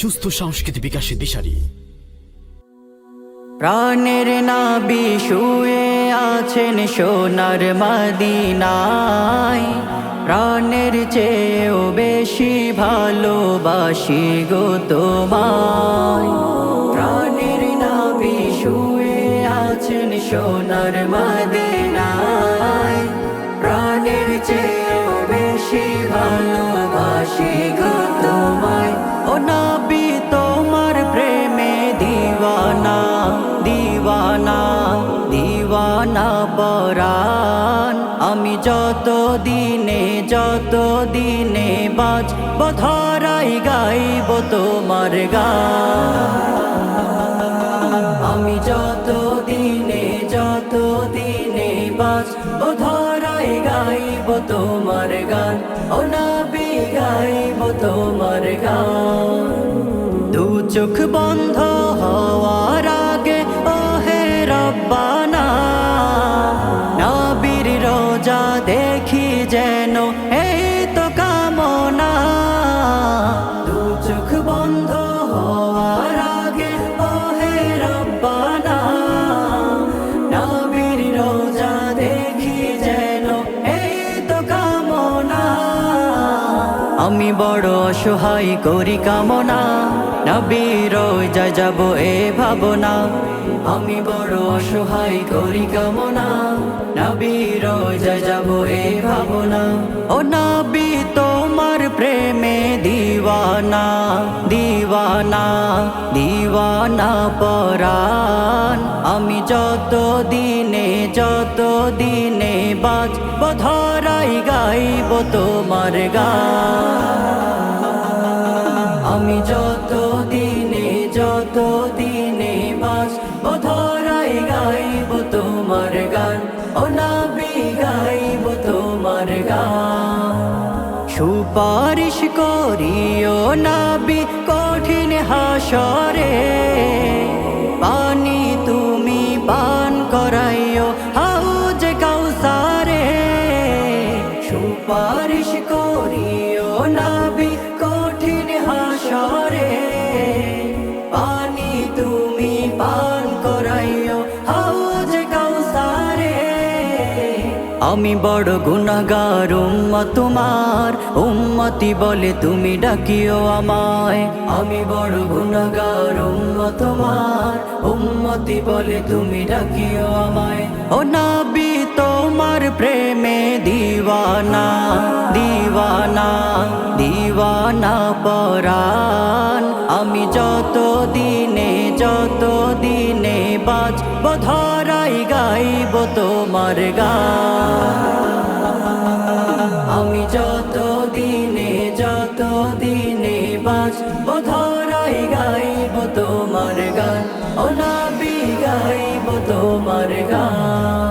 সুস্থ সংস্কৃতি বিকাশের দিশারি। প্রাণের নবী শুয়ে আছেন সোনার মদিনায়, প্রাণের চেয়েও বেশি ভালোবাসি গো তোমায়। প্রাণের নবী শুয়ে আছেন সোনার মদিনায়, প্রাণের চেয়েও বেশি ভালোবাসি গো তোমায়। ও নবী তোমার প্রেমে দিওয়ানা, দিওয়ানা, দিওয়ানা পরাণ। আমি যত দিনে বাঁচব ধরাই গাইব তোমার গান। আমি যত দিনে বাঁচব ধরাই গাইব তোমার গান। ও নবী গাইব তোমার গান। দু চোখ বন্ধ হওয়ার আগে ও হে রব্বানা, নবীর রোজা দেখি যেন এই তো কামনা। দু চোখ বন্ধ হওয়ার আগে ও হে রব্বানা, নবীর রোজা দেখি যেন এই তো কামনা। আমি বড় অসহায় করি কামনা, নবীর রোজায় যাব এ ভাবনা। আমি বড় অসহায় করি কামনা, নবীর রোজায় যাব এ ভাবনা। ও নবী তোমার প্রেমে দিওয়ানা, দিওয়ানা, দিওয়ানা পরাণ। আমি যত দিনে বাঁচব ধরাই গাইব তোমার গান। আমি যত দিনে বাঁচব ধরাই গাইব তোমার গান। ও নবী গাইব তোমার গান। সুপারিশ করিও নবী কঠিন হাসরে, পানি তুমি পান করাইও হাউজ কাউসারে। সুপারিশ করিও নবী কঠিন হাসরে, পানি তুমি পান করাইও হাউজ কাউসারে। আমি বড় গুনাহগার উম্মত তোমার, উম্মতি বলে তুমি ডাকিও আমায়। আমি বড় গুনাহগার উম্মত তোমার, উম্মতি বলে তুমি ডাকিও আমায়। ও নবী তোমার প্রেমে দিওয়ানা, দিওয়ানা, দিওয়ানা পরাণ। আমি যত দিনে বাঁচব ধরাই গাইব তোমার গান। আমি যত দিনে বাঁচব ধরাই গাইব তোমার গান। ও নবী গাইব তোমার গান।